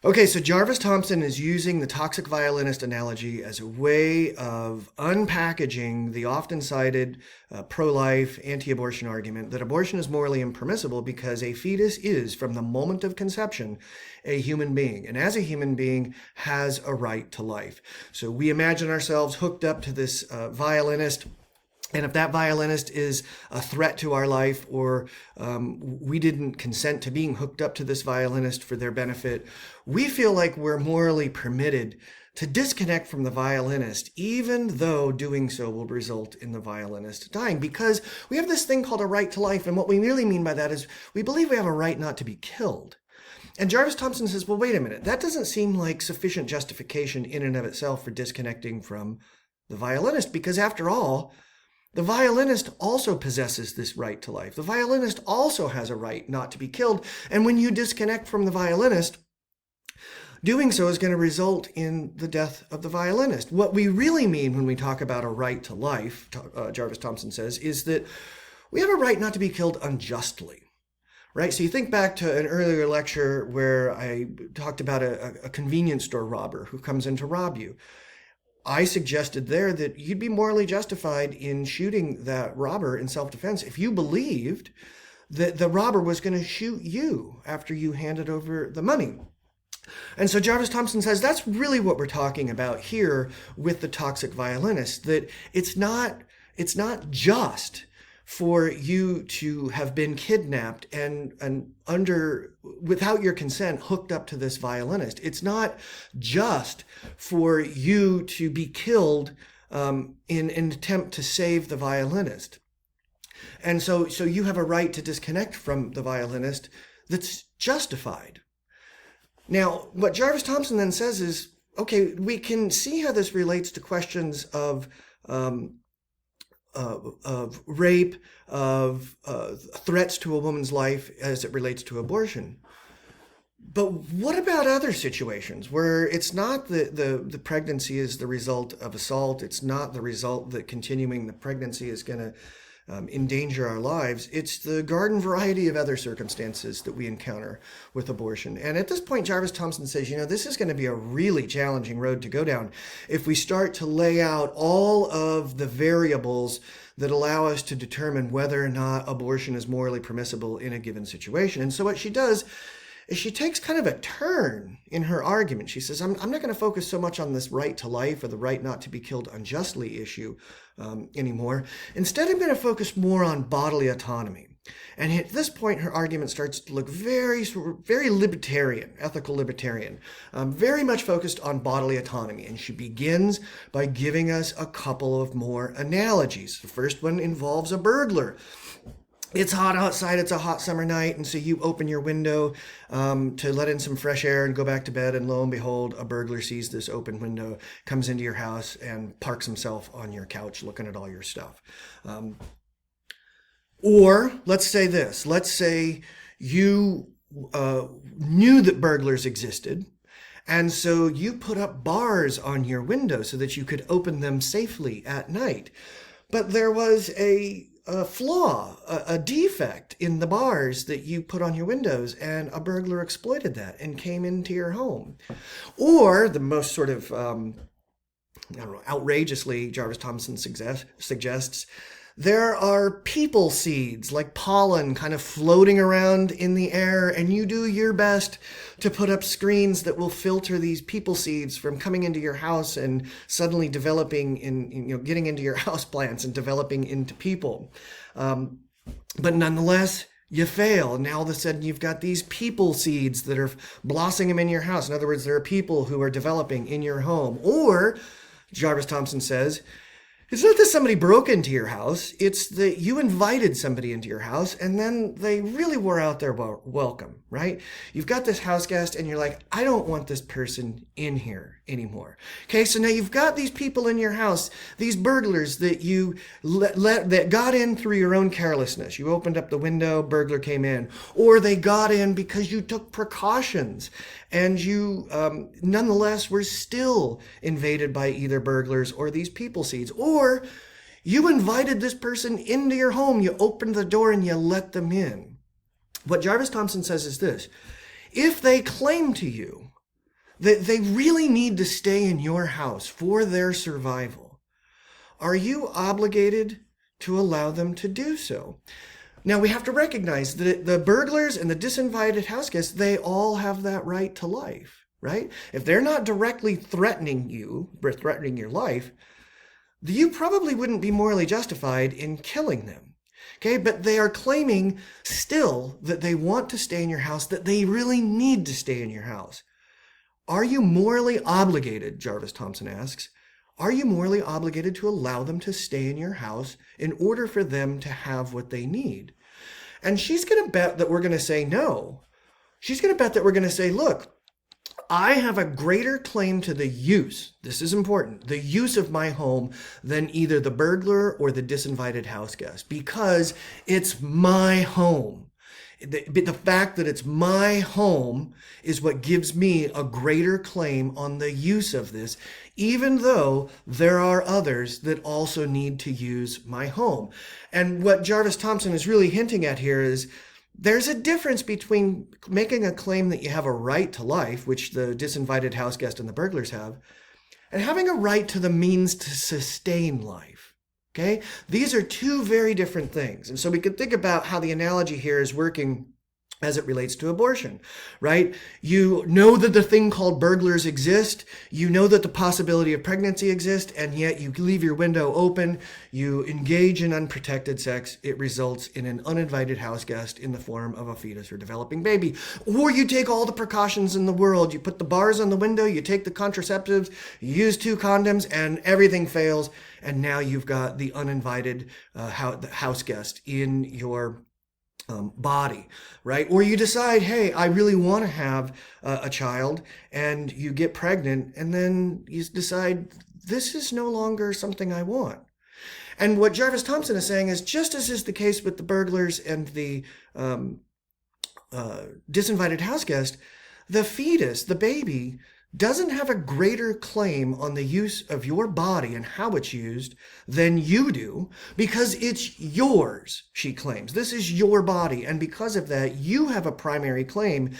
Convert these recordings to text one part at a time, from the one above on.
Okay, so Jarvis Thompson is using the toxic violinist analogy as a way of unpackaging the often cited pro-life, anti-abortion argument that abortion is morally impermissible because a fetus is, from the moment of conception, a human being, and as a human being has a right to life. So we imagine ourselves hooked up to this violinist. And if that violinist is a threat to our life, or we didn't consent to being hooked up to this violinist for their benefit, we feel like we're morally permitted to disconnect from the violinist, even though doing so will result in the violinist dying, because we have this thing called a right to life. And what we really mean by that is we believe we have a right not to be killed. And Jarvis Thompson says, well, wait a minute, that doesn't seem like sufficient justification in and of itself for disconnecting from the violinist, because after all, the violinist also possesses this right to life. The violinist also has a right not to be killed. And when you disconnect from the violinist, doing so is going to result in the death of the violinist. What we really mean when we talk about a right to life, Jarvis Thompson says, is that we have a right not to be killed unjustly. Right? So you think back to an earlier lecture where I talked about a convenience store robber who comes in to rob you. I suggested there that you'd be morally justified in shooting that robber in self-defense if you believed that the robber was going to shoot you after you handed over the money. And so Jarvis Thompson says that's really what we're talking about here with the toxic violinist, that it's not just for you to have been kidnapped and without your consent hooked up to this violinist. It's not just for you to be killed in an attempt to save the violinist. And so you have a right to disconnect from the violinist that's justified. Now, what Jarvis Thompson then says is, okay, we can see how this relates to questions of rape, of threats to a woman's life as it relates to abortion. But what about other situations where it's not the pregnancy is the result of assault, it's not the result that continuing the pregnancy is going to endanger our lives, it's the garden variety of other circumstances that we encounter with abortion. And at this point, Jarvis Thompson says, this is going to be a really challenging road to go down if we start to lay out all of the variables that allow us to determine whether or not abortion is morally permissible in a given situation. And so what she does is she takes kind of a turn in her argument. She says, I'm not going to focus so much on this right to life or the right not to be killed unjustly issue anymore. Instead, I'm going to focus more on bodily autonomy. And at this point, her argument starts to look very, very libertarian, ethical libertarian, very much focused on bodily autonomy. And she begins by giving us a couple of more analogies. The first one involves a burglar. It's hot outside, it's a hot summer night, and so you open your window to let in some fresh air and go back to bed, and lo and behold, a burglar sees this open window, comes into your house, and parks himself on your couch looking at all your stuff. Or let's say this. Let's say you knew that burglars existed, and so you put up bars on your window so that you could open them safely at night. But there was a flaw, a defect in the bars that you put on your windows, and a burglar exploited that and came into your home. Or the most sort of, outrageously, Jarvis Thompson suggests, there are people seeds, like pollen, kind of floating around in the air, and you do your best to put up screens that will filter these people seeds from coming into your house and suddenly developing getting into your house plants and developing into people. But nonetheless, you fail. And now all of a sudden you've got these people seeds that are blossoming in your house. In other words, there are people who are developing in your home. Or, Jarvis Thompson says, it's not that somebody broke into your house, it's that you invited somebody into your house and then they really wore out their welcome, right? You've got this house guest and you're like, I don't want this person in here anymore. Okay, so now you've got these people in your house, these burglars that you that got in through your own carelessness. You opened up the window, burglar came in. Or they got in because you took precautions and you nonetheless were still invaded by either burglars or these people seeds. Or you invited this person into your home, you opened the door and you let them in. What Jarvis Thompson says is this: if they claim to you that they really need to stay in your house for their survival, are you obligated to allow them to do so? Now, we have to recognize that the burglars and the disinvited house guests, they all have that right to life, right? If they're not directly threatening you or threatening your life, you probably wouldn't be morally justified in killing them. Okay, but they are claiming still that they want to stay in your house, that they really need to stay in your house. Are you morally obligated, Jarvis Thompson asks, are you morally obligated to allow them to stay in your house in order for them to have what they need? And she's going to bet that we're going to say no. She's going to bet that we're going to say, look, I have a greater claim to the use, this is important, the use of my home than either the burglar or the disinvited house guest, because it's my home. The fact that it's my home is what gives me a greater claim on the use of this, even though there are others that also need to use my home. And what Jarvis Thompson is really hinting at here is there's a difference between making a claim that you have a right to life, which the disinvited house guest and the burglars have, and having a right to the means to sustain life. Okay? These are two very different things. And so we can think about how the analogy here is working as it relates to abortion, right? You know that the thing called burglars exist. You know that the possibility of pregnancy exists, and yet you leave your window open. You engage in unprotected sex. It results in an uninvited house guest in the form of a fetus or developing baby. Or you take all the precautions in the world. You put the bars on the window. You take the contraceptives. You use 2 condoms, and everything fails. And now you've got the uninvited house guest in your body, right? Or you decide, hey, I really want to have a child, and you get pregnant, and then you decide, this is no longer something I want. And what Jarvis Thompson is saying is, just as is the case with the burglars and the disinvited house guest, the fetus, the baby, doesn't have a greater claim on the use of your body and how it's used than you do, because it's yours, she claims. This is your body, and because of that, you have a primary claim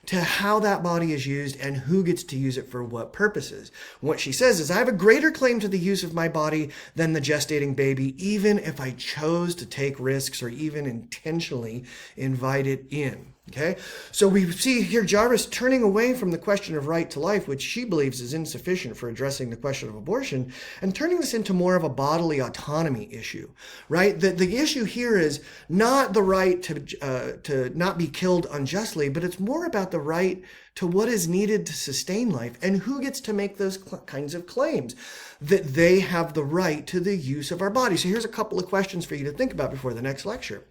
to how that body is used and who gets to use it for what purposes. What she says is, I have a greater claim to the use of my body than the gestating baby, even if I chose to take risks or even intentionally invite it in. Okay, so we see here Jarvis turning away from the question of right to life, which she believes is insufficient for addressing the question of abortion, and turning this into more of a bodily autonomy issue, right? The issue here is not the right to not be killed unjustly, but it's more about the right to what is needed to sustain life and who gets to make those kinds of claims, that they have the right to the use of our body. So here's a couple of questions for you to think about before the next lecture.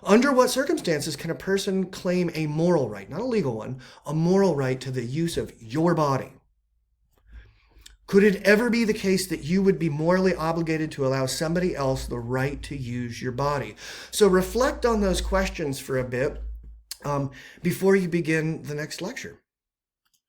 Under what circumstances can a person claim a moral right, not a legal one, a moral right to the use of your body? Could it ever be the case that you would be morally obligated to allow somebody else the right to use your body? So reflect on those questions for a bit before you begin the next lecture.